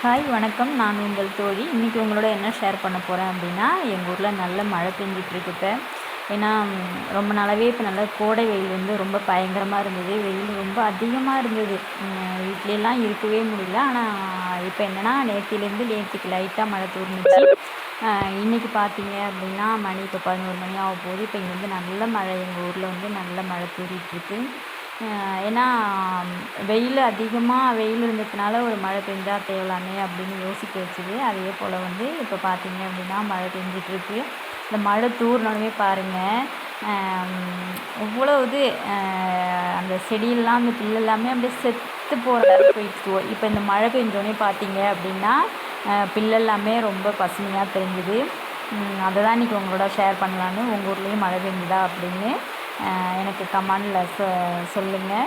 Hi வணக்கம். நான் உங்கள் தோழி. இன்றைக்கி உங்களோட என்ன ஷேர் பண்ண போகிறேன் அப்படின்னா, எங்கள் ஊரில் நல்ல மழை பெஞ்சிட்ருக்கு இப்போ. ஏன்னா ரொம்ப நாளாகவே இப்போ நல்லா கோடை வெயில் வந்து ரொம்ப பயங்கரமாக இருந்தது. வெயில் ரொம்ப அதிகமாக இருந்தது. வீட்லலாம் இருக்கவே முடியல. ஆனால் இப்போ என்னென்னா நேற்றுக்கு லைட்டாக மழை தூர்ந்துச்சு. இன்றைக்கி பார்த்தீங்க அப்படின்னா மணி இப்போ 11 மணி ஆக போகுது. இப்போ இங்கே வந்து நல்ல மழை, எங்கள் ஊரில் வந்து நல்ல மழை தூறிட்டுருக்கு. ஏன்னா வெயில் இருந்ததுனால ஒரு மழை பெஞ்சா தேவலாமே அப்படின்னு யோசிக்க வச்சுது. அதே போல் வந்து இப்போ பார்த்தீங்க அப்படின்னா மழை பெஞ்சிட்ருக்கு. இந்த மழை தூறினோடனே பாருங்கள், எவ்வளோ இது அந்த செடியெல்லாம் அந்த புல் எல்லாமே அப்படியே செத்து போகிற அளவுக்கு போயிடுச்சு. இப்போ இந்த மழை பெஞ்சோடனே பார்த்தீங்க அப்படின்னா புல்லெல்லாமே ரொம்ப பசுமையாக தெரிஞ்சுது. அதை தான் இன்றைக்கி உங்களோட ஷேர் பண்ணலான்னு. உங்கள் ஊர்லேயும் மழை பெஞ்சுதா அப்படின்னு எனக்கு கமெண்டில் சொல்லுங்கள்.